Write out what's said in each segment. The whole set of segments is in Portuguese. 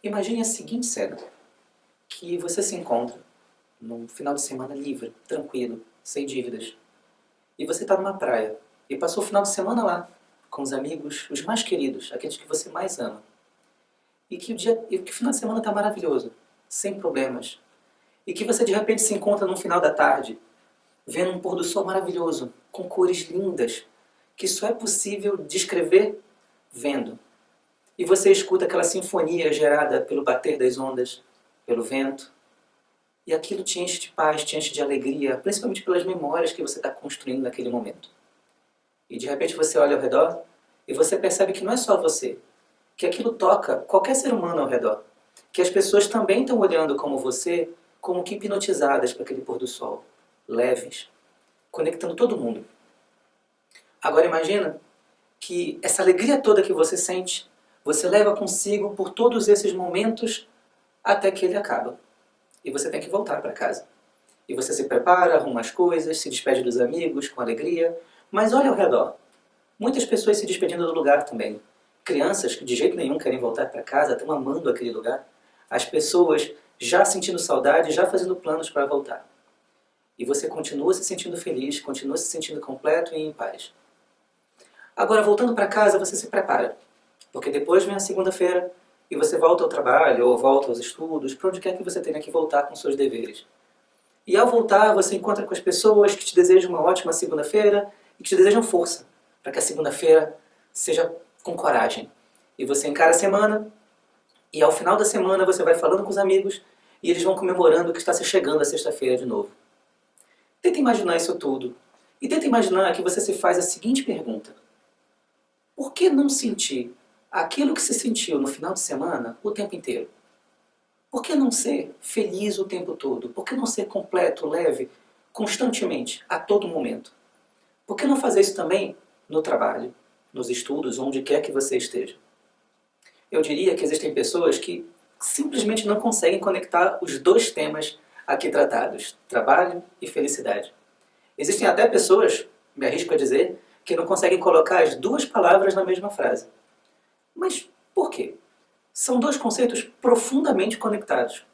Imagine a seguinte cena, que você se encontra num final de semana livre, tranquilo, sem dívidas. E você está numa praia e passou o final de semana lá, com os amigos, os mais queridos, aqueles que você mais ama. E que o final de semana está maravilhoso, sem problemas. E que você de repente se encontra no final da tarde, vendo um pôr do sol maravilhoso, com cores lindas, que só é possível descrever vendo. E você escuta aquela sinfonia gerada pelo bater das ondas, pelo vento. E aquilo te enche de paz, te enche de alegria, principalmente pelas memórias que você está construindo naquele momento. E de repente você olha ao redor e você percebe que não é só você, que aquilo toca qualquer ser humano ao redor. Que as pessoas também estão olhando como você, como que hipnotizadas para aquele pôr do sol, leves, conectando todo mundo. Agora imagina que essa alegria toda que você sente, você leva consigo por todos esses momentos até que ele acaba. E você tem que voltar para casa. E você se prepara, arruma as coisas, se despede dos amigos com alegria, mas olha ao redor. Muitas pessoas se despedindo do lugar também. Crianças que de jeito nenhum querem voltar para casa, estão amando aquele lugar. As pessoas já sentindo saudade, já fazendo planos para voltar. E você continua se sentindo feliz, continua se sentindo completo e em paz. Agora, voltando para casa, você se prepara. Porque depois vem a segunda-feira e você volta ao trabalho ou volta aos estudos, para onde quer que você tenha que voltar com seus deveres. E ao voltar, você encontra com as pessoas que te desejam uma ótima segunda-feira e que te desejam força, para que a segunda-feira seja com coragem. E você encara a semana, e ao final da semana você vai falando com os amigos e eles vão comemorando que está se chegando a sexta-feira de novo. Tenta imaginar isso tudo. E tenta imaginar que você se faz a seguinte pergunta. Por que não sentir aquilo que se sentiu no final de semana o tempo inteiro? Por que não ser feliz o tempo todo? Por que não ser completo, leve, constantemente, a todo momento? Por que não fazer isso também no trabalho, nos estudos, onde quer que você esteja? Eu diria que existem pessoas que simplesmente não conseguem conectar os dois temas aqui tratados, trabalho e felicidade. Existem até pessoas, me arrisco a dizer, que não conseguem colocar as duas palavras na mesma frase. Mas por quê? São dois conceitos profundamente conectados,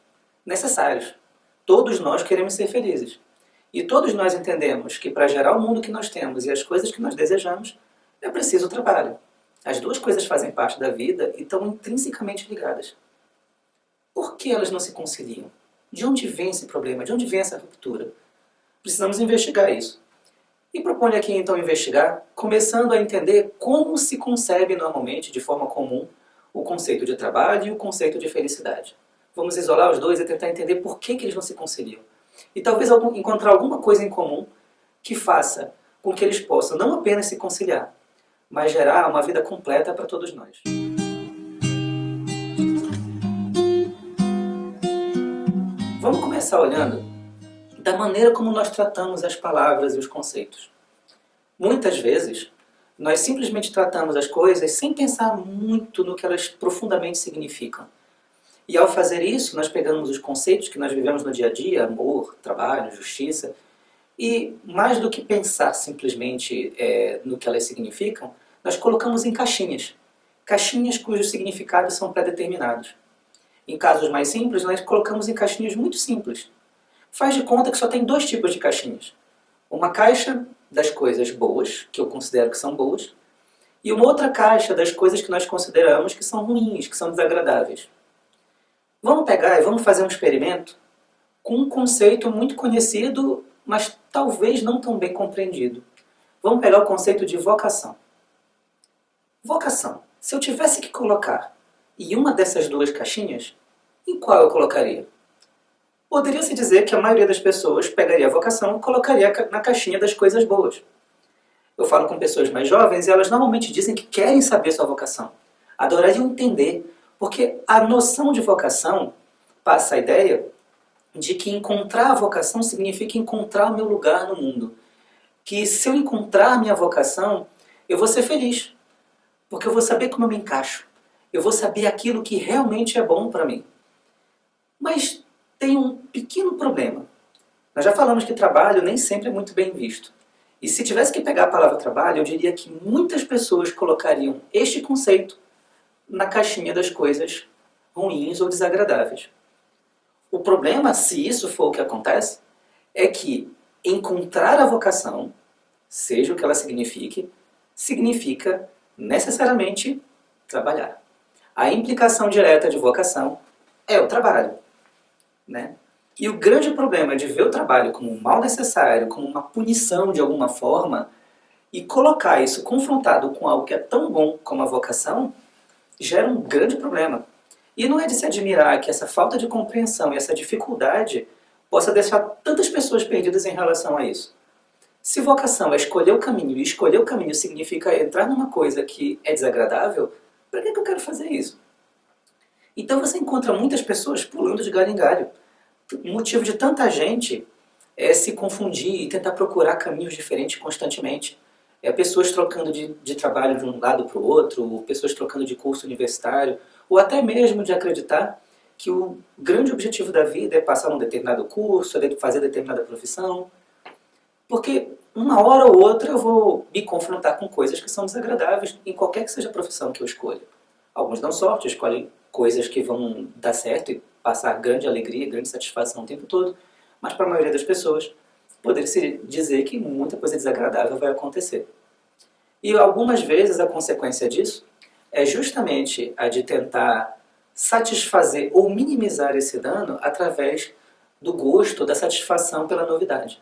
necessários. Todos nós queremos ser felizes. E todos nós entendemos que para gerar o mundo que nós temos e as coisas que nós desejamos, é preciso trabalho. As duas coisas fazem parte da vida e estão intrinsecamente ligadas. Por que elas não se conciliam? De onde vem esse problema? De onde vem essa ruptura? Precisamos investigar isso. E proponho aqui então investigar, começando a entender como se concebe normalmente, de forma comum, o conceito de trabalho e o conceito de felicidade. Vamos isolar os dois e tentar entender por que eles não se conciliam. E talvez encontrar alguma coisa em comum que faça com que eles possam não apenas se conciliar, mas gerar uma vida completa para todos nós. Vamos começar olhando da maneira como nós tratamos as palavras e os conceitos. Muitas vezes, nós simplesmente tratamos as coisas sem pensar muito no que elas profundamente significam. E ao fazer isso, nós pegamos os conceitos que nós vivemos no dia a dia, amor, trabalho, justiça, e mais do que pensar simplesmente no que elas significam, nós colocamos em caixinhas. Caixinhas cujos significados são pré-determinados. Em casos mais simples, nós colocamos em caixinhas muito simples. Faz de conta que só tem dois tipos de caixinhas. Uma caixa das coisas boas, que eu considero que são boas, e uma outra caixa das coisas que nós consideramos que são ruins, que são desagradáveis. Vamos pegar e vamos fazer um experimento com um conceito muito conhecido, mas talvez não tão bem compreendido. Vamos pegar o conceito de vocação. Vocação. Se eu tivesse que colocar em uma dessas duas caixinhas, em qual eu colocaria? Poderia-se dizer que a maioria das pessoas pegaria a vocação e colocaria na caixinha das coisas boas. Eu falo com pessoas mais jovens e elas normalmente dizem que querem saber sua vocação. Adorariam entender, porque a noção de vocação passa a ideia de que encontrar a vocação significa encontrar o meu lugar no mundo. Que se eu encontrar a minha vocação, eu vou ser feliz. Porque eu vou saber como eu me encaixo. Eu vou saber aquilo que realmente é bom para mim. Mas tem um pequeno problema. Nós já falamos que trabalho nem sempre é muito bem visto. E se tivesse que pegar a palavra trabalho, eu diria que muitas pessoas colocariam este conceito na caixinha das coisas ruins ou desagradáveis. O problema, se isso for o que acontece, é que encontrar a vocação, seja o que ela signifique, significa necessariamente trabalhar. A implicação direta de vocação é o trabalho, né? E o grande problema de ver o trabalho como um mal necessário, como uma punição de alguma forma, e colocar isso confrontado com algo que é tão bom como a vocação, gera um grande problema. E não é de se admirar que essa falta de compreensão e essa dificuldade possa deixar tantas pessoas perdidas em relação a isso. Se vocação é escolher o caminho, e escolher o caminho significa entrar numa coisa que é desagradável, para que eu quero fazer isso? Então você encontra muitas pessoas pulando de galho em galho. O motivo de tanta gente é se confundir e tentar procurar caminhos diferentes constantemente. Pessoas trocando de trabalho de um lado para o outro, ou pessoas trocando de curso universitário, ou até mesmo de acreditar que o grande objetivo da vida é passar um determinado curso, é fazer determinada profissão. Porque uma hora ou outra eu vou me confrontar com coisas que são desagradáveis em qualquer que seja a profissão que eu escolha. Alguns dão sorte, escolhem coisas que vão dar certo e passar grande alegria, grande satisfação o tempo todo, mas para a maioria das pessoas poderia-se dizer que muita coisa desagradável vai acontecer. E algumas vezes a consequência disso é justamente a de tentar satisfazer ou minimizar esse dano através do gosto, da satisfação pela novidade.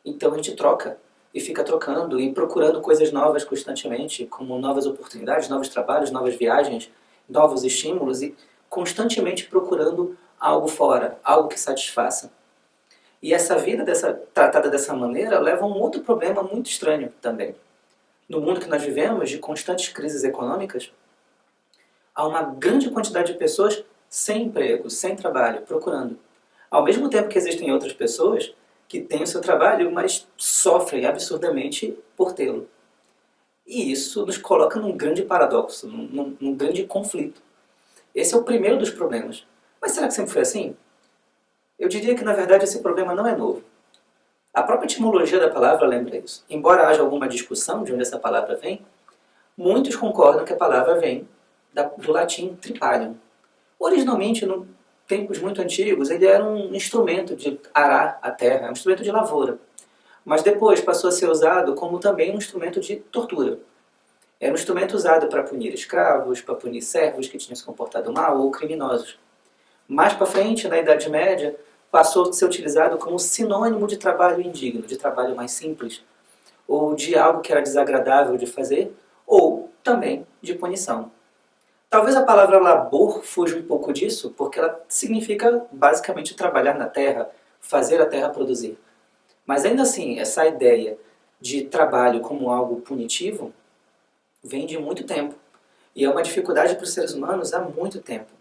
Então a gente troca e fica trocando e procurando coisas novas constantemente, como novas oportunidades, novos trabalhos, novas viagens, novos estímulos e constantemente procurando algo fora, algo que satisfaça. E essa vida tratada dessa maneira leva a um outro problema muito estranho também. No mundo que nós vivemos, de constantes crises econômicas, há uma grande quantidade de pessoas sem emprego, sem trabalho, procurando. Ao mesmo tempo que existem outras pessoas que têm o seu trabalho, mas sofrem absurdamente por tê-lo. E isso nos coloca num grande paradoxo, num grande conflito. Esse é o primeiro dos problemas. Mas será que sempre foi assim? Eu diria que, na verdade, esse problema não é novo. A própria etimologia da palavra lembra isso. Embora haja alguma discussão de onde essa palavra vem, muitos concordam que a palavra vem do latim tripalium. Originalmente, em tempos muito antigos, ele era um instrumento de arar a terra, um instrumento de lavoura. Mas depois passou a ser usado como também um instrumento de tortura. Era um instrumento usado para punir escravos, para punir servos que tinham se comportado mal ou criminosos. Mais para frente, na Idade Média, passou a ser utilizado como sinônimo de trabalho indigno, de trabalho mais simples, ou de algo que era desagradável de fazer, ou também de punição. Talvez a palavra labor fuja um pouco disso, porque ela significa basicamente trabalhar na terra, fazer a terra produzir. Mas ainda assim, essa ideia de trabalho como algo punitivo vem de muito tempo. E é uma dificuldade para os seres humanos há muito tempo.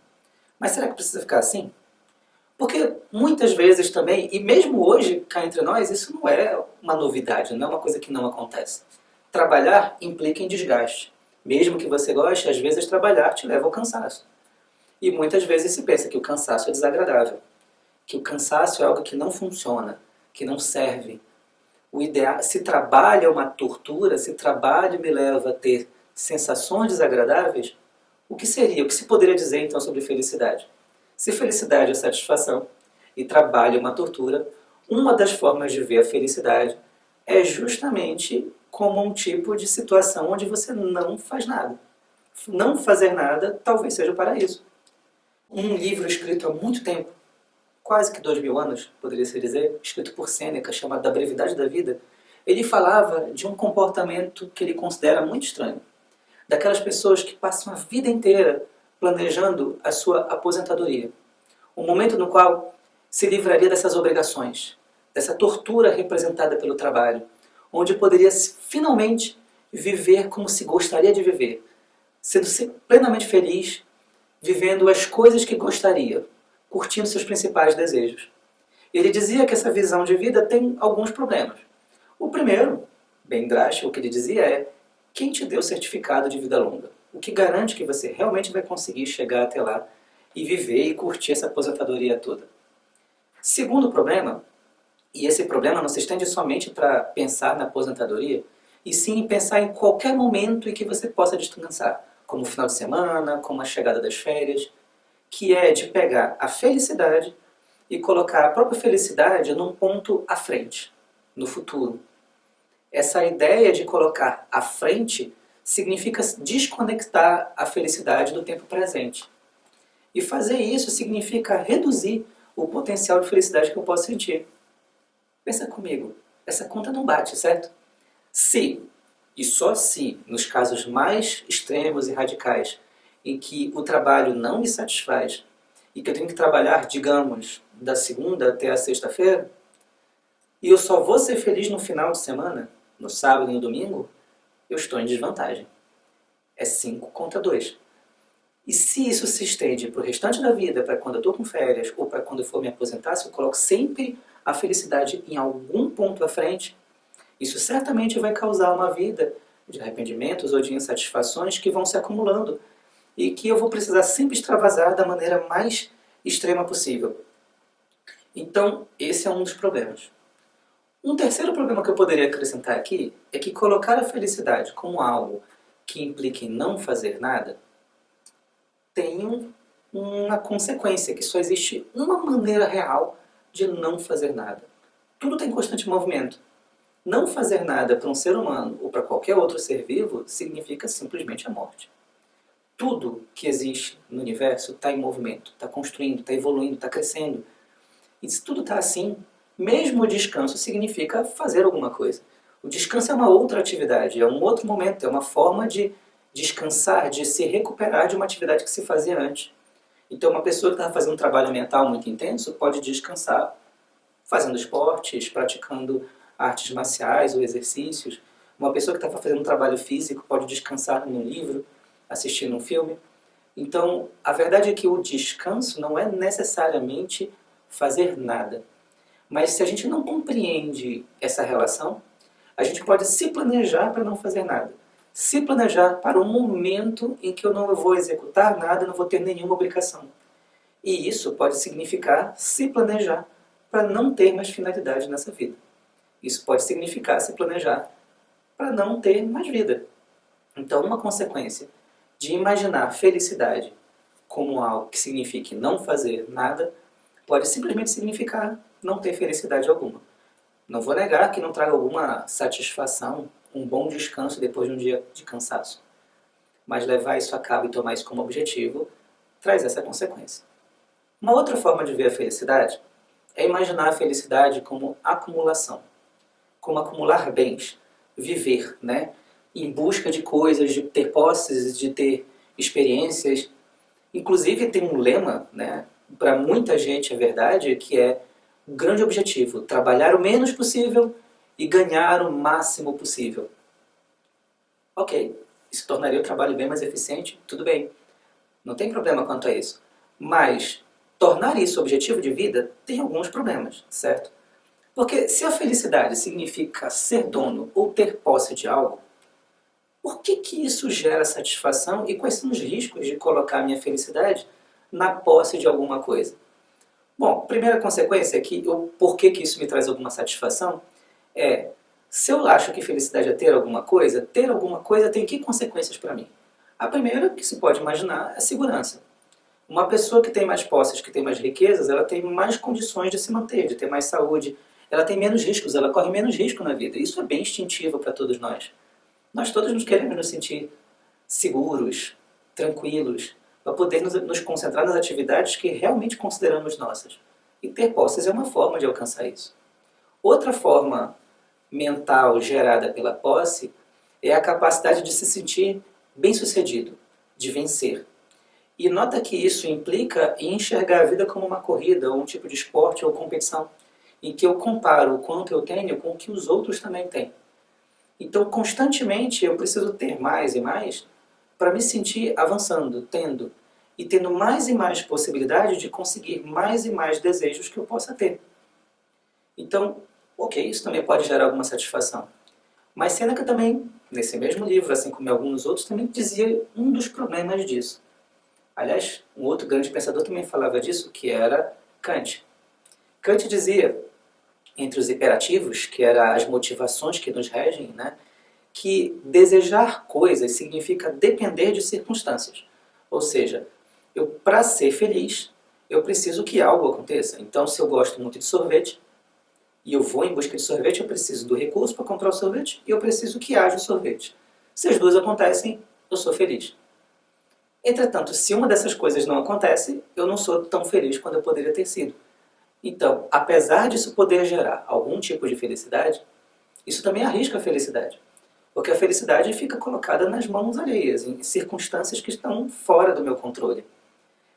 Mas será que precisa ficar assim? Porque muitas vezes também, e mesmo hoje cá entre nós, isso não é uma novidade, não é uma coisa que não acontece. Trabalhar implica em desgaste. Mesmo que você goste, às vezes trabalhar te leva ao cansaço. E muitas vezes se pensa que o cansaço é desagradável, que o cansaço é algo que não funciona, que não serve. O ideal, se trabalho é uma tortura, se trabalho me leva a ter sensações desagradáveis, o que seria? O que se poderia dizer então sobre felicidade? Se felicidade é satisfação e trabalho é uma tortura, uma das formas de ver a felicidade é justamente como um tipo de situação onde você não faz nada. Não fazer nada talvez seja o paraíso. Um livro escrito há muito tempo, quase que 2000 anos, poderia-se dizer, escrito por Sêneca, chamado Da Brevidade da Vida, ele falava de um comportamento que ele considera muito estranho. Daquelas pessoas que passam a vida inteira planejando a sua aposentadoria. Um momento no qual se livraria dessas obrigações, dessa tortura representada pelo trabalho, onde poderia finalmente viver como se gostaria de viver, sendo plenamente feliz, vivendo as coisas que gostaria, curtindo seus principais desejos. Ele dizia que essa visão de vida tem alguns problemas. O primeiro, bem drástico, o que ele dizia é: quem te deu certificado de vida longa? O que garante que você realmente vai conseguir chegar até lá e viver e curtir essa aposentadoria toda? Segundo problema, e esse problema não se estende somente para pensar na aposentadoria, e sim pensar em qualquer momento em que você possa descansar, como o final de semana, como a chegada das férias. que é de pegar a felicidade e colocar a própria felicidade num ponto à frente, no futuro. Essa ideia de colocar à frente significa desconectar a felicidade do tempo presente. E fazer isso significa reduzir o potencial de felicidade que eu posso sentir. Pensa comigo, essa conta não bate, certo? Se, e só se, nos casos mais extremos e radicais, em que o trabalho não me satisfaz e que eu tenho que trabalhar, digamos, da segunda até a sexta-feira, e eu só vou ser feliz no final de semana, no sábado e no domingo, eu estou em desvantagem. É 5 contra 2. E se isso se estende para o restante da vida, para quando eu estou com férias ou para quando eu for me aposentar, se eu coloco sempre a felicidade em algum ponto à frente, isso certamente vai causar uma vida de arrependimentos ou de insatisfações que vão se acumulando e que eu vou precisar sempre extravasar da maneira mais extrema possível. Então, esse é um dos problemas. Um terceiro problema que eu poderia acrescentar aqui é que colocar a felicidade como algo que implique em não fazer nada tem uma consequência, que só existe uma maneira real de não fazer nada. Tudo está em constante movimento. Não fazer nada para um ser humano ou para qualquer outro ser vivo significa simplesmente a morte. Tudo que existe no universo está em movimento, está construindo, está evoluindo, está crescendo. E se tudo está assim, mesmo o descanso significa fazer alguma coisa. O descanso é uma outra atividade, é um outro momento, é uma forma de descansar, de se recuperar de uma atividade que se fazia antes. Então uma pessoa que está fazendo um trabalho mental muito intenso pode descansar fazendo esportes, praticando artes marciais ou exercícios. Uma pessoa que está fazendo um trabalho físico pode descansar num livro, assistindo um filme. Então, a verdade é que o descanso não é necessariamente fazer nada. Mas se a gente não compreende essa relação, a gente pode se planejar para não fazer nada. Se planejar para um momento em que eu não vou executar nada, não vou ter nenhuma obrigação. E isso pode significar se planejar para não ter mais finalidade nessa vida. Isso pode significar se planejar para não ter mais vida. Então, uma consequência de imaginar felicidade como algo que signifique não fazer nada pode simplesmente significar não ter felicidade alguma. Não vou negar que não traga alguma satisfação, um bom descanso depois de um dia de cansaço. Mas levar isso a cabo e tomar isso como objetivo traz essa consequência. Uma outra forma de ver a felicidade é imaginar a felicidade como acumulação, como acumular bens, viver, né? Em busca de coisas, de ter posses, de ter experiências. Inclusive tem um lema, né? Para muita gente é verdade, que é o grande objetivo, trabalhar o menos possível e ganhar o máximo possível. Ok, isso tornaria o trabalho bem mais eficiente, tudo bem. Não tem problema quanto a isso. Mas tornar isso objetivo de vida tem alguns problemas, certo? Porque se a felicidade significa ser dono ou ter posse de algo, por que isso gera satisfação e quais são os riscos de colocar a minha felicidade na posse de alguma coisa? Bom, a primeira consequência é que por que isso me traz alguma satisfação é, se eu acho que felicidade é ter alguma coisa tem que consequências para mim? A primeira que se pode imaginar é segurança. Uma pessoa que tem mais posses, que tem mais riquezas, ela tem mais condições de se manter, de ter mais saúde, ela tem menos riscos, ela corre menos risco na vida. Isso é bem instintivo para todos nós. Nós todos nos queremos nos sentir seguros, tranquilos, para poder nos concentrar nas atividades que realmente consideramos nossas. E ter posses é uma forma de alcançar isso. Outra forma mental gerada pela posse é a capacidade de se sentir bem-sucedido, de vencer. E nota que isso implica em enxergar a vida como uma corrida, ou um tipo de esporte ou competição, em que eu comparo o quanto eu tenho com o que os outros também têm. Então, constantemente, eu preciso ter mais e mais para me sentir avançando, tendo, e tendo mais e mais possibilidade de conseguir mais e mais desejos que eu possa ter. Então, ok, isso também pode gerar alguma satisfação. Mas Sêneca também, nesse mesmo livro, assim como em alguns outros, também dizia um dos problemas disso. Aliás, um outro grande pensador também falava disso, que era Kant. Kant dizia, entre os imperativos, que eram as motivações que nos regem, né, que desejar coisas significa depender de circunstâncias. Ou seja, Para ser feliz, eu preciso que algo aconteça. Então, se eu gosto muito de sorvete, e eu vou em busca de sorvete, eu preciso do recurso para comprar o sorvete, e eu preciso que haja o sorvete. Se as duas acontecem, eu sou feliz. Entretanto, se uma dessas coisas não acontece, eu não sou tão feliz quanto eu poderia ter sido. Então, apesar disso poder gerar algum tipo de felicidade, isso também arrisca a felicidade. Porque a felicidade fica colocada nas mãos alheias, em circunstâncias que estão fora do meu controle.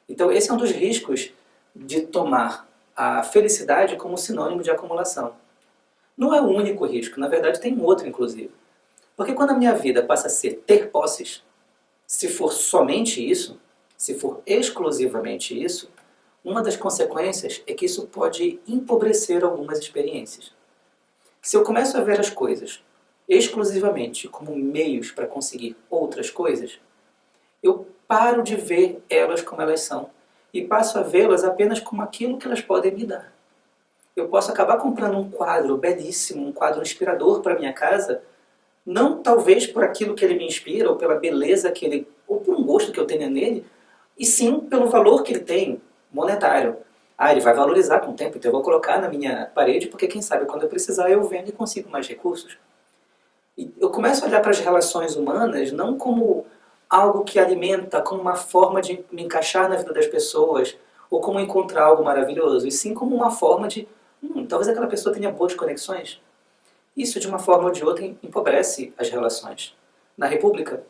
Então, esse é um dos riscos de tomar a felicidade como sinônimo de acumulação. Não é o único risco, na verdade tem um outro, inclusive. Porque quando a minha vida passa a ser ter posses, se for somente isso, se for exclusivamente isso, uma das consequências é que isso pode empobrecer algumas experiências. Se eu começo a ver as coisas exclusivamente como meios para conseguir outras coisas, eu paro de ver elas como elas são e passo a vê-las apenas como aquilo que elas podem me dar. Eu posso acabar comprando um quadro belíssimo, um quadro inspirador para minha casa, não talvez por aquilo que ele me inspira, ou pela beleza que ele, ou por um gosto que eu tenha nele, e sim pelo valor que ele tem, monetário. Ah, ele vai valorizar com o tempo, então eu vou colocar na minha parede, porque quem sabe quando eu precisar eu vendo e consigo mais recursos. E eu começo a olhar para as relações humanas não como algo que alimenta, como uma forma de me encaixar na vida das pessoas, ou como encontrar algo maravilhoso, e sim como uma forma de, talvez aquela pessoa tenha boas conexões. Isso, de uma forma ou de outra, empobrece as relações. Na República,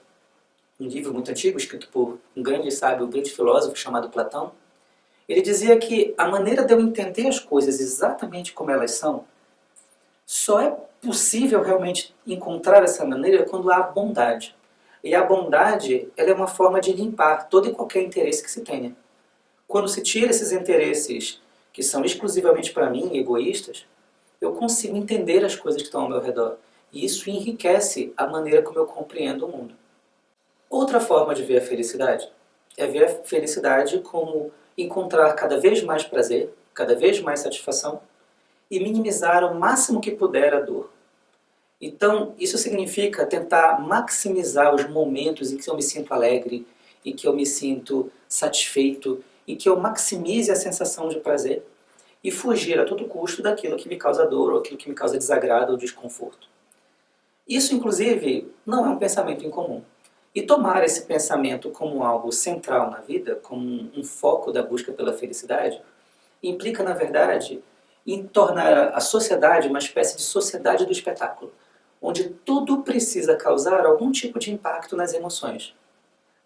um livro muito antigo, escrito por um grande sábio, um grande filósofo chamado Platão, ele dizia que a maneira de eu entender as coisas exatamente como elas são, só é possível realmente encontrar essa maneira quando há bondade. E a bondade, ela é uma forma de limpar todo e qualquer interesse que se tenha. Quando se tira esses interesses que são exclusivamente para mim, egoístas, eu consigo entender as coisas que estão ao meu redor. E isso enriquece a maneira como eu compreendo o mundo. Outra forma de ver a felicidade é ver a felicidade como encontrar cada vez mais prazer, cada vez mais satisfação e minimizar o máximo que puder a dor. Então, isso significa tentar maximizar os momentos em que eu me sinto alegre, em que eu me sinto satisfeito, e que eu maximize a sensação de prazer e fugir a todo custo daquilo que me causa dor ou aquilo que me causa desagrado ou desconforto. Isso, inclusive, não é um pensamento incomum. E tomar esse pensamento como algo central na vida, como um foco da busca pela felicidade, implica, na verdade, em tornar a sociedade uma espécie de sociedade do espetáculo, onde tudo precisa causar algum tipo de impacto nas emoções.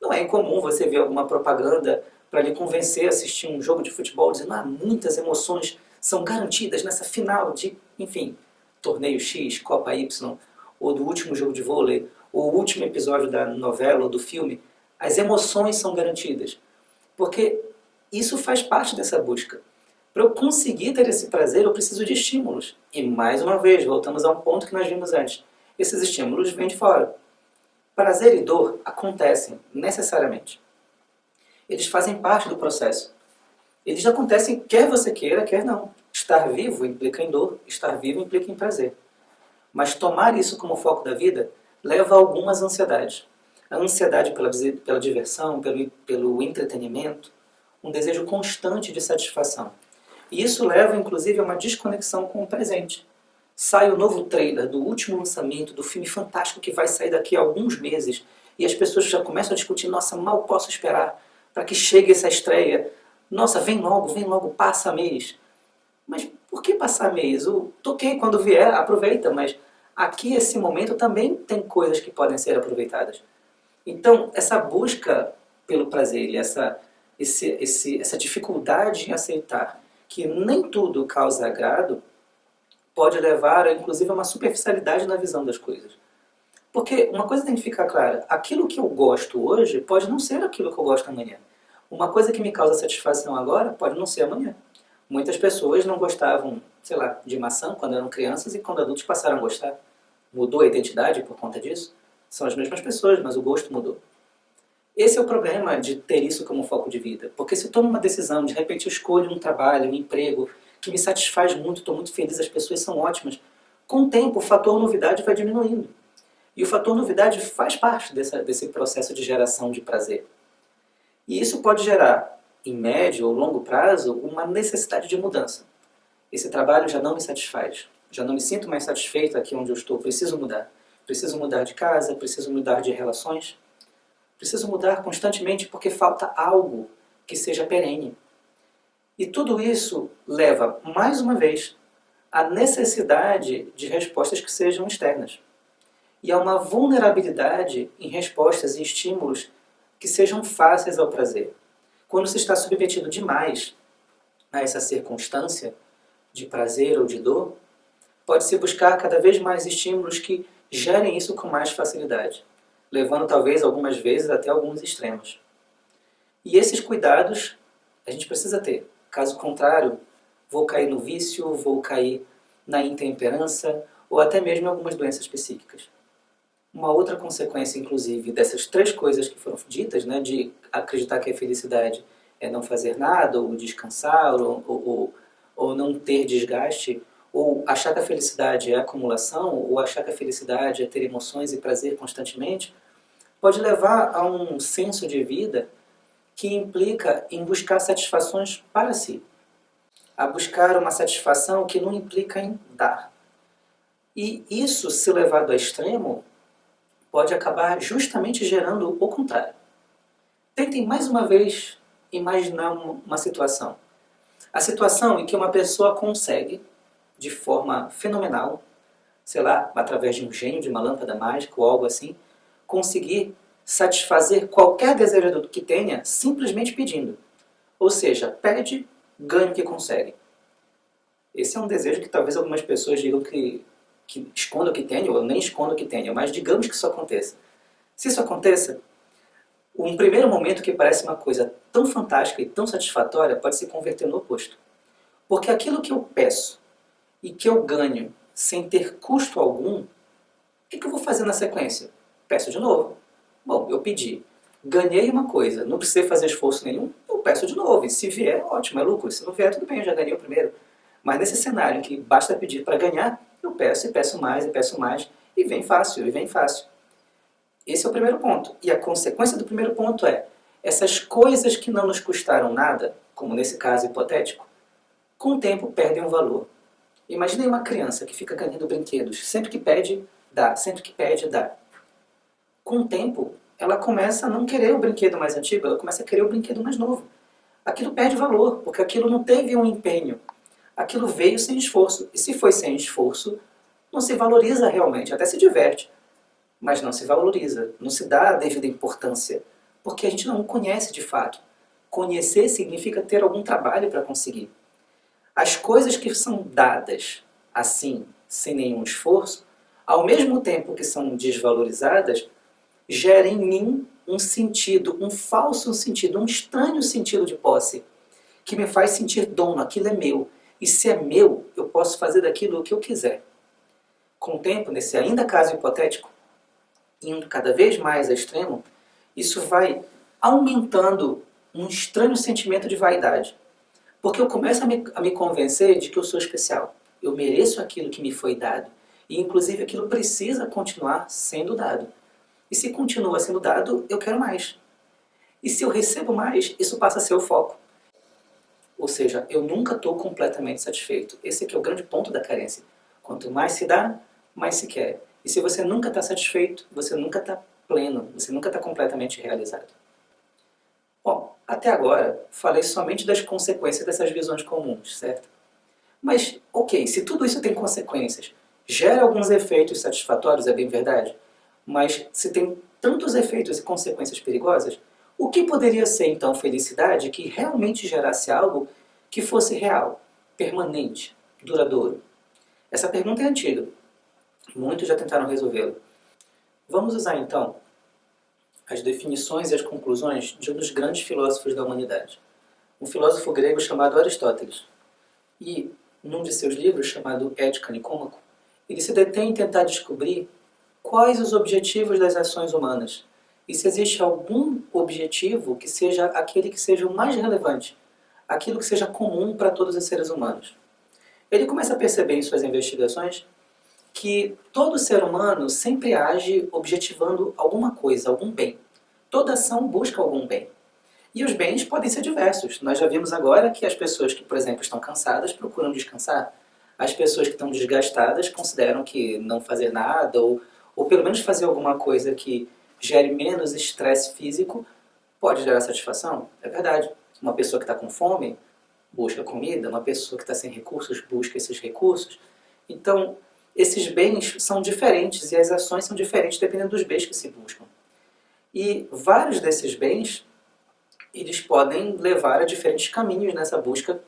Não é incomum você ver alguma propaganda para lhe convencer a assistir um jogo de futebol dizendo muitas emoções são garantidas nessa final de, enfim, torneio X, Copa Y, ou do último jogo de vôlei, ou o último episódio da novela ou do filme. As emoções são garantidas. Porque isso faz parte dessa busca. Para eu conseguir ter esse prazer, eu preciso de estímulos. E, mais uma vez, voltamos a um ponto que nós vimos antes. Esses estímulos vêm de fora. Prazer e dor acontecem necessariamente. Eles fazem parte do processo. Eles acontecem quer você queira, quer não. Estar vivo implica em dor, estar vivo implica em prazer. Mas tomar isso como foco da vida leva a algumas ansiedades. A ansiedade pela diversão, pelo entretenimento, um desejo constante de satisfação. E isso leva, inclusive, a uma desconexão com o presente. Sai o novo trailer do último lançamento do filme fantástico que vai sair daqui a alguns meses e as pessoas já começam a discutir, nossa, mal posso esperar para que chegue essa estreia. Nossa, vem logo, passa mês. Mas por que passar mês? Ok, quando vier, aproveita, mas aqui, esse momento, também tem coisas que podem ser aproveitadas. Então, essa busca pelo prazer e essa dificuldade em aceitar que nem tudo causa agrado, pode levar, inclusive, a uma superficialidade na visão das coisas. Porque uma coisa tem que ficar clara, aquilo que eu gosto hoje pode não ser aquilo que eu gosto amanhã. Uma coisa que me causa satisfação agora pode não ser amanhã. Muitas pessoas não gostavam, sei lá, de maçã quando eram crianças e quando adultos passaram a gostar. Mudou a identidade por conta disso? São as mesmas pessoas, mas o gosto mudou. Esse é o problema de ter isso como foco de vida. Porque se eu tomo uma decisão, de repente eu escolho um trabalho, um emprego, que me satisfaz muito, estou muito feliz, as pessoas são ótimas, com o tempo o fator novidade vai diminuindo. E o fator novidade faz parte desse processo de geração de prazer. E isso pode gerar, em médio ou longo prazo, uma necessidade de mudança. Esse trabalho já não me satisfaz. Já não me sinto mais satisfeito aqui onde eu estou. Preciso mudar. Preciso mudar de casa, preciso mudar de relações. Preciso mudar constantemente porque falta algo que seja perene. E tudo isso leva, mais uma vez, à necessidade de respostas que sejam externas. E há uma vulnerabilidade em respostas e estímulos que sejam fáceis ao prazer. Quando se está submetido demais a essa circunstância de prazer ou de dor, pode-se buscar cada vez mais estímulos que gerem isso com mais facilidade, levando talvez algumas vezes até alguns extremos. E esses cuidados a gente precisa ter. Caso contrário, vou cair no vício, vou cair na intemperança ou até mesmo em algumas doenças psíquicas. Uma outra consequência, inclusive, dessas três coisas que foram ditas, né, de acreditar que a felicidade é não fazer nada, ou descansar, ou não ter desgaste, ou achar que a felicidade é acumulação, ou achar que a felicidade é ter emoções e prazer constantemente, pode levar a um senso de vida que implica em buscar satisfações para si. A buscar uma satisfação que não implica em dar. E isso, se levado ao extremo, pode acabar justamente gerando o contrário. Tentem mais uma vez imaginar uma situação. A situação em que uma pessoa consegue, de forma fenomenal, sei lá, através de um gênio, de uma lâmpada mágica ou algo assim, conseguir satisfazer qualquer desejo que tenha simplesmente pedindo. Ou seja, pede, ganha o que consegue. Esse é um desejo que talvez algumas pessoas digam que esconda o que tenha, ou nem esconda o que tenha, mas digamos que isso aconteça. Se isso aconteça, um primeiro momento que parece uma coisa tão fantástica e tão satisfatória pode se converter no oposto. Porque aquilo que eu peço e que eu ganho sem ter custo algum, o que eu vou fazer na sequência? Peço de novo. Bom, eu pedi, ganhei uma coisa, não precisei fazer esforço nenhum, eu peço de novo. E se vier, ótimo, é lucro. Se não vier, tudo bem, eu já ganhei o primeiro. Mas nesse cenário em que basta pedir para ganhar, eu peço e peço mais e peço mais, e vem fácil, e vem fácil. Esse é o primeiro ponto. E a consequência do primeiro ponto é, essas coisas que não nos custaram nada, como nesse caso hipotético, com o tempo perdem o valor. Imaginem uma criança que fica ganhando brinquedos. Sempre que pede, dá. Sempre que pede, dá. Com o tempo, ela começa a não querer o brinquedo mais antigo, ela começa a querer o brinquedo mais novo. Aquilo perde valor, porque aquilo não teve um empenho. Aquilo veio sem esforço. E se foi sem esforço, não se valoriza realmente, até se diverte. Mas não se valoriza, não se dá a devida importância, porque a gente não conhece de fato. Conhecer significa ter algum trabalho para conseguir. As coisas que são dadas assim, sem nenhum esforço, ao mesmo tempo que são desvalorizadas, geram em mim um sentido, um falso sentido, um estranho sentido de posse, que me faz sentir dono, aquilo é meu. E se é meu, eu posso fazer daquilo o que eu quiser. Com o tempo, nesse ainda caso hipotético, indo cada vez mais a extremo, isso vai aumentando um estranho sentimento de vaidade. Porque eu começo a me convencer de que eu sou especial. Eu mereço aquilo que me foi dado. E inclusive aquilo precisa continuar sendo dado. E se continua sendo dado, eu quero mais. E se eu recebo mais, isso passa a ser o foco. Ou seja, eu nunca estou completamente satisfeito. Esse aqui é o grande ponto da carência. Quanto mais se dá, mais se quer. E se você nunca está satisfeito, você nunca está pleno, você nunca está completamente realizado. Bom, até agora falei somente das consequências dessas visões comuns, certo? Mas, ok, se tudo isso tem consequências, gera alguns efeitos satisfatórios, é bem verdade, mas se tem tantos efeitos e consequências perigosas, o que poderia ser então felicidade que realmente gerasse algo que fosse real, permanente, duradouro? Essa pergunta é antiga. Muitos já tentaram resolvê-la. Vamos usar então as definições e as conclusões de um dos grandes filósofos da humanidade, um filósofo grego chamado Aristóteles. E, num de seus livros, chamado Ética Nicômaco, ele se detém em tentar descobrir quais os objetivos das ações humanas e se existe algum objetivo que seja aquele que seja o mais relevante, aquilo que seja comum para todos os seres humanos. Ele começa a perceber em suas investigações que todo ser humano sempre age objetivando alguma coisa, algum bem. Toda ação busca algum bem. E os bens podem ser diversos. Nós já vimos agora que as pessoas que, por exemplo, estão cansadas procuram descansar. As pessoas que estão desgastadas consideram que não fazer nada, ou pelo menos fazer alguma coisa que gere menos estresse físico, pode gerar satisfação. É verdade. Uma pessoa que está com fome busca comida, uma pessoa que está sem recursos busca esses recursos. Então, esses bens são diferentes e as ações são diferentes dependendo dos bens que se buscam. E vários desses bens, eles podem levar a diferentes caminhos nessa busca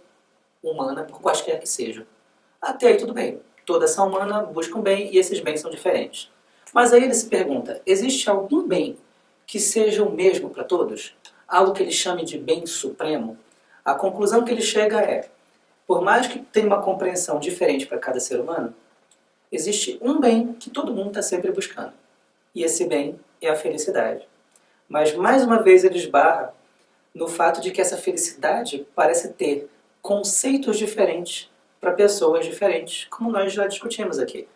humana, por quaisquer que sejam. Até aí tudo bem. Toda ação humana busca um bem e esses bens são diferentes. Mas aí ele se pergunta, existe algum bem que seja o mesmo para todos? Algo que ele chame de bem supremo? A conclusão que ele chega é, por mais que tenha uma compreensão diferente para cada ser humano, existe um bem que todo mundo está sempre buscando. E esse bem é a felicidade. Mas mais uma vez ele esbarra no fato de que essa felicidade parece ter conceitos diferentes para pessoas diferentes, como nós já discutimos aqui.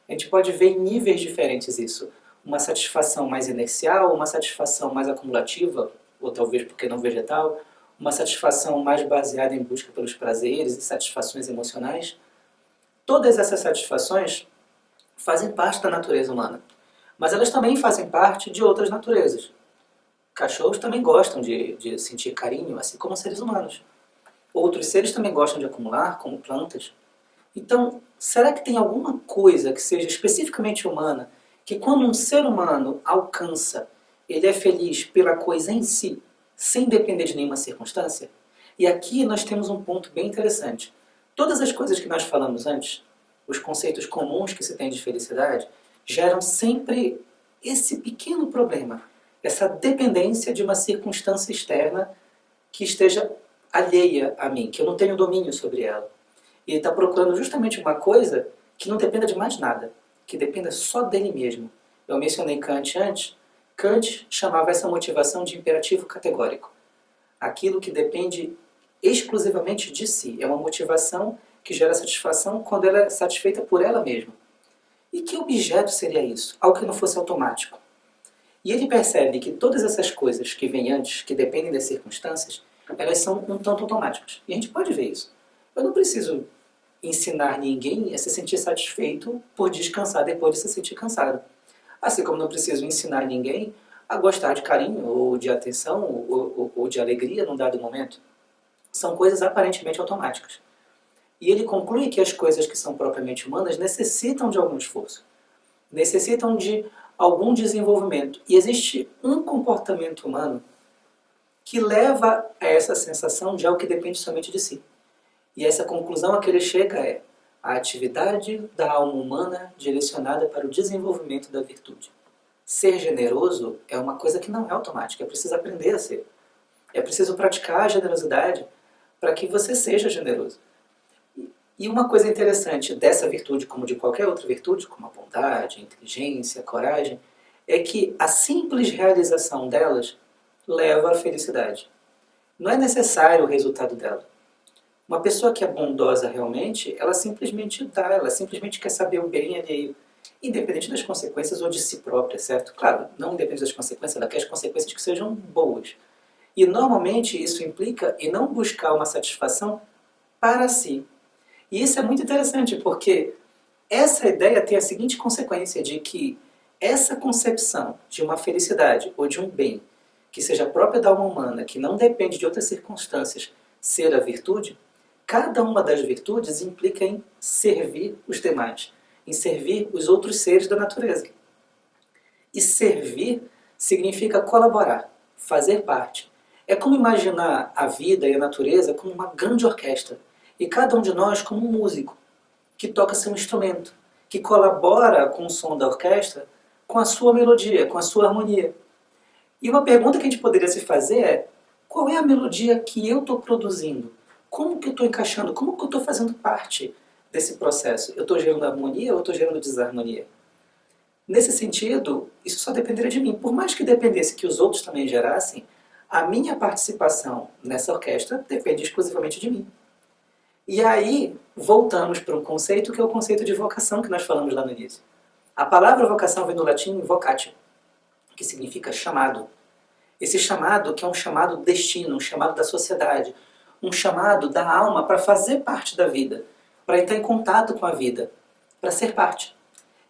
A gente pode ver em níveis diferentes isso. Uma satisfação mais inercial, uma satisfação mais acumulativa, ou talvez porque não vegetal, uma satisfação mais baseada em busca pelos prazeres e satisfações emocionais. Todas essas satisfações fazem parte da natureza humana, mas elas também fazem parte de outras naturezas. Cachorros também gostam de sentir carinho, assim como seres humanos. Outros seres também gostam de acumular, como plantas. Então, será que tem alguma coisa que seja especificamente humana, que quando um ser humano alcança, ele é feliz pela coisa em si, sem depender de nenhuma circunstância? E aqui nós temos um ponto bem interessante. Todas as coisas que nós falamos antes, os conceitos comuns que se tem de felicidade, geram sempre esse pequeno problema, essa dependência de uma circunstância externa que esteja alheia a mim, que eu não tenho domínio sobre ela. E ele está procurando justamente uma coisa que não dependa de mais nada, que dependa só dele mesmo. Eu mencionei Kant antes. Kant chamava essa motivação de imperativo categórico. Aquilo que depende exclusivamente de si. É uma motivação que gera satisfação quando ela é satisfeita por ela mesma. E que objeto seria isso? Algo que não fosse automático. E ele percebe que todas essas coisas que vêm antes, que dependem das circunstâncias, elas são um tanto automáticas. E a gente pode ver isso. Eu não preciso ensinar ninguém a se sentir satisfeito por descansar depois de se sentir cansado. Assim como não preciso ensinar ninguém a gostar de carinho, ou de atenção, ou de alegria num dado momento. São coisas aparentemente automáticas. E ele conclui que as coisas que são propriamente humanas necessitam de algum esforço. Necessitam de algum desenvolvimento. E existe um comportamento humano que leva a essa sensação de algo que depende somente de si. E essa conclusão a que ele chega é a atividade da alma humana direcionada para o desenvolvimento da virtude. Ser generoso é uma coisa que não é automática, é preciso aprender a ser. É preciso praticar a generosidade para que você seja generoso. E uma coisa interessante dessa virtude, como de qualquer outra virtude, como a bondade, a inteligência, a coragem, é que a simples realização delas leva à felicidade. Não é necessário o resultado dela. Uma pessoa que é bondosa realmente, ela simplesmente dá, ela simplesmente quer saber o bem alheio, independente das consequências ou de si própria, certo? Claro, não independente das consequências, ela quer as consequências que sejam boas. E normalmente isso implica em não buscar uma satisfação para si. E isso é muito interessante, porque essa ideia tem a seguinte consequência de que essa concepção de uma felicidade ou de um bem que seja própria da alma humana, que não depende de outras circunstâncias, ser a virtude, cada uma das virtudes implica em servir os demais, em servir os outros seres da natureza. E servir significa colaborar, fazer parte. É como imaginar a vida e a natureza como uma grande orquestra, e cada um de nós como um músico, que toca seu instrumento, que colabora com o som da orquestra, com a sua melodia, com a sua harmonia. E uma pergunta que a gente poderia se fazer é, qual é a melodia que eu estou produzindo? Como que eu estou encaixando? Como que eu estou fazendo parte desse processo? Eu estou gerando harmonia ou estou gerando desarmonia? Nesse sentido, isso só dependeria de mim. Por mais que dependesse que os outros também gerassem, a minha participação nessa orquestra depende exclusivamente de mim. E aí, voltamos para um conceito que é o conceito de vocação que nós falamos lá no início. A palavra vocação vem do latim vocatio, que significa chamado. Esse chamado que é um chamado do destino, um chamado da sociedade, um chamado da alma para fazer parte da vida, para entrar em contato com a vida, para ser parte.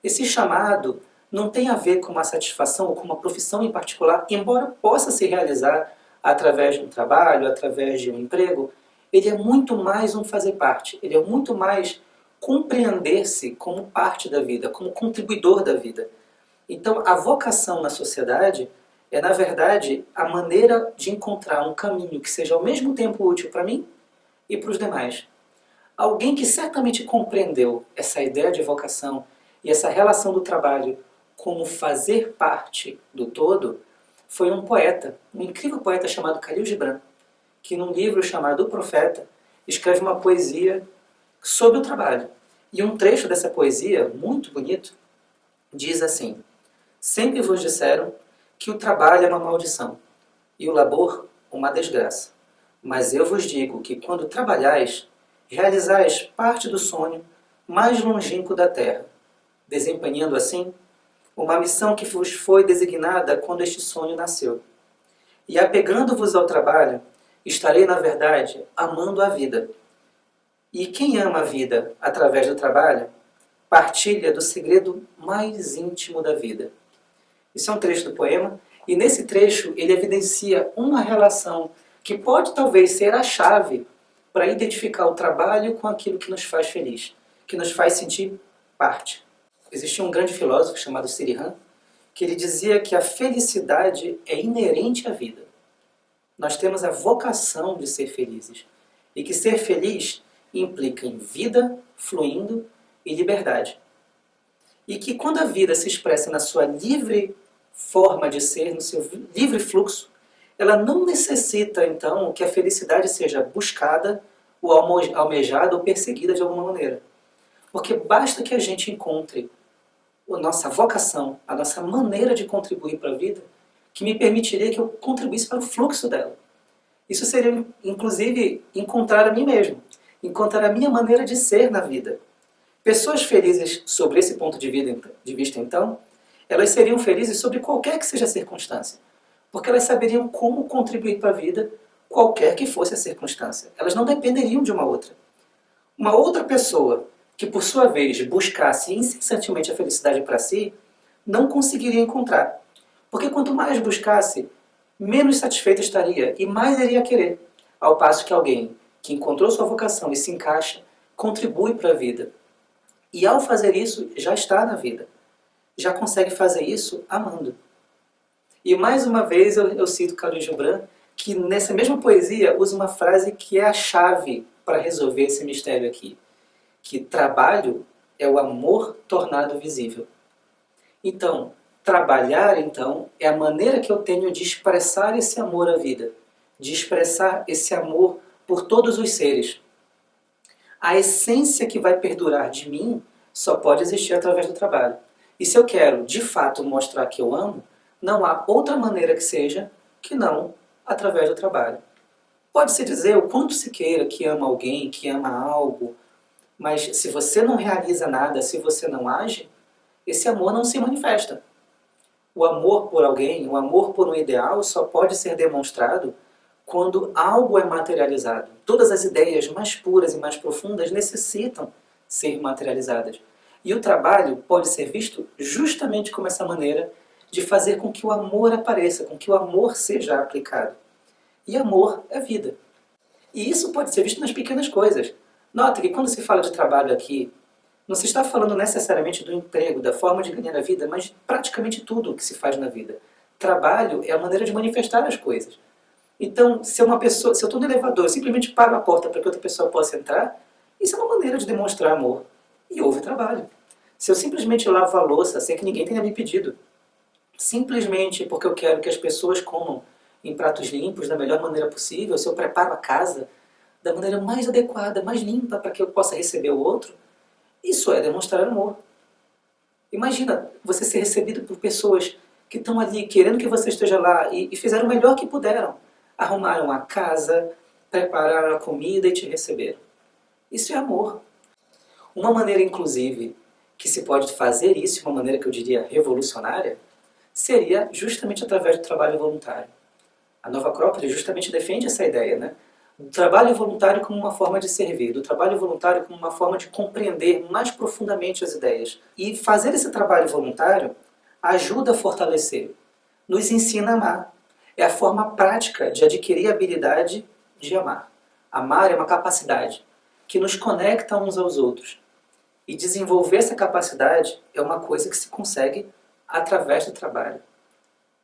Esse chamado não tem a ver com uma satisfação ou com uma profissão em particular, embora possa se realizar através de um trabalho, através de um emprego, ele é muito mais um fazer parte, ele é muito mais compreender-se como parte da vida, como contribuidor da vida. Então, a vocação na sociedade é, na verdade, a maneira de encontrar um caminho que seja ao mesmo tempo útil para mim e para os demais. Alguém que certamente compreendeu essa ideia de vocação e essa relação do trabalho como fazer parte do todo foi um poeta, um incrível poeta chamado Khalil Gibran, que num livro chamado O Profeta escreve uma poesia sobre o trabalho. E um trecho dessa poesia, muito bonito, diz assim: sempre vos disseram que o trabalho é uma maldição e o labor uma desgraça. Mas eu vos digo que quando trabalhais, realizais parte do sonho mais longínquo da terra, desempenhando assim uma missão que vos foi designada quando este sonho nasceu. E apegando-vos ao trabalho, estarei, na verdade, amando a vida. E quem ama a vida através do trabalho, partilha do segredo mais íntimo da vida. Isso é um trecho do poema, e nesse trecho ele evidencia uma relação que pode talvez ser a chave para identificar o trabalho com aquilo que nos faz feliz, que nos faz sentir parte. Existia um grande filósofo chamado Sirihan, que ele dizia que a felicidade é inerente à vida. Nós temos a vocação de ser felizes, e que ser feliz implica em vida fluindo e liberdade. E que quando a vida se expressa na sua livre forma de ser, no seu livre fluxo, ela não necessita, então, que a felicidade seja buscada, ou almejada, ou perseguida de alguma maneira. Porque basta que a gente encontre a nossa vocação, a nossa maneira de contribuir para a vida, que me permitiria que eu contribuísse para o fluxo dela. Isso seria, inclusive, encontrar a mim mesmo, encontrar a minha maneira de ser na vida. Pessoas felizes sobre esse ponto de vista, então, elas seriam felizes sobre qualquer que seja a circunstância, porque elas saberiam como contribuir para a vida, qualquer que fosse a circunstância. Elas não dependeriam de uma outra. Uma outra pessoa que, por sua vez, buscasse incessantemente a felicidade para si, não conseguiria encontrar. Porque quanto mais buscasse, menos satisfeita estaria e mais iria querer. Ao passo que alguém que encontrou sua vocação e se encaixa, contribui para a vida. E ao fazer isso, já está na vida. Já consegue fazer isso amando. E mais uma vez eu cito Khalil Gibran, que nessa mesma poesia usa uma frase que é a chave para resolver esse mistério aqui. Que trabalho é o amor tornado visível. Então, trabalhar, então, é a maneira que eu tenho de expressar esse amor à vida, de expressar esse amor por todos os seres. A essência que vai perdurar de mim só pode existir através do trabalho. E se eu quero, de fato, mostrar que eu amo, não há outra maneira que seja que não através do trabalho. Pode-se dizer o quanto se queira que ama alguém, que ama algo, mas se você não realiza nada, se você não age, esse amor não se manifesta. O amor por alguém, o amor por um ideal só pode ser demonstrado quando algo é materializado. Todas as ideias mais puras e mais profundas necessitam ser materializadas. E o trabalho pode ser visto justamente como essa maneira de fazer com que o amor apareça, com que o amor seja aplicado. E amor é vida. E isso pode ser visto nas pequenas coisas. Nota que quando se fala de trabalho aqui, não se está falando necessariamente do emprego, da forma de ganhar a vida, mas de praticamente tudo o que se faz na vida. Trabalho é a maneira de manifestar as coisas. Então, se eu estou no elevador, eu simplesmente paro a porta para que outra pessoa possa entrar, isso é uma maneira de demonstrar amor. E houve trabalho. Se eu simplesmente lavo a louça sem que ninguém tenha me pedido, simplesmente porque eu quero que as pessoas comam em pratos limpos da melhor maneira possível, se eu preparo a casa da maneira mais adequada, mais limpa para que eu possa receber o outro, isso é demonstrar amor. Imagina você ser recebido por pessoas que estão ali querendo que você esteja lá e fizeram o melhor que puderam. Arrumaram a casa, prepararam a comida e te receberam. Isso é amor. Uma maneira, inclusive, que se pode fazer isso, uma maneira que eu diria revolucionária, seria justamente através do trabalho voluntário. A Nova Acrópole justamente defende essa ideia, né? Do trabalho voluntário como uma forma de servir, do trabalho voluntário como uma forma de compreender mais profundamente as ideias. E fazer esse trabalho voluntário ajuda a fortalecer, nos ensina a amar. É a forma prática de adquirir a habilidade de amar. Amar é uma capacidade que nos conecta uns aos outros. E desenvolver essa capacidade é uma coisa que se consegue através do trabalho.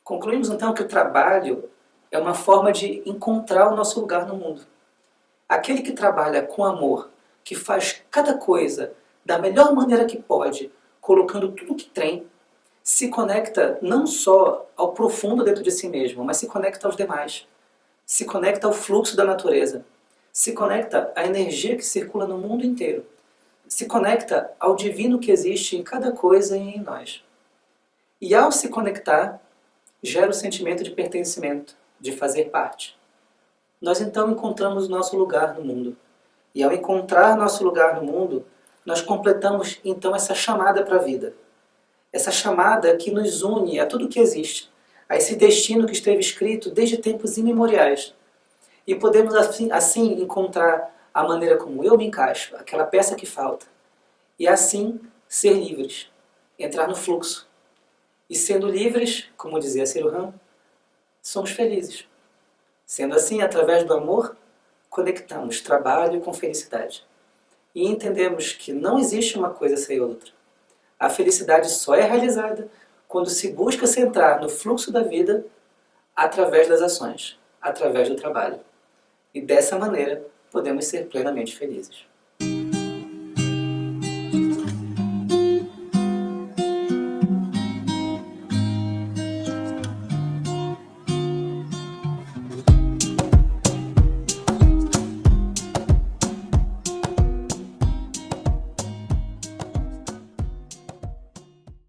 Concluímos então que o trabalho é uma forma de encontrar o nosso lugar no mundo. Aquele que trabalha com amor, que faz cada coisa da melhor maneira que pode, colocando tudo o que tem, se conecta não só ao profundo dentro de si mesmo, mas se conecta aos demais. Se conecta ao fluxo da natureza. Se conecta à energia que circula no mundo inteiro. Se conecta ao divino que existe em cada coisa e em nós. E ao se conectar, gera o sentimento de pertencimento, de fazer parte. Nós então encontramos nosso lugar no mundo. E ao encontrar nosso lugar no mundo, nós completamos então essa chamada para a vida. Essa chamada que nos une a tudo que existe, a esse destino que esteve escrito desde tempos imemoriais. E podemos assim encontrar a maneira como eu me encaixo, aquela peça que falta. E assim ser livres, entrar no fluxo. E sendo livres, como dizia Cyril, somos felizes. Sendo assim, através do amor, conectamos trabalho com felicidade. E entendemos que não existe uma coisa sem outra. A felicidade só é realizada quando se busca centrar no fluxo da vida através das ações, através do trabalho. E dessa maneira podemos ser plenamente felizes.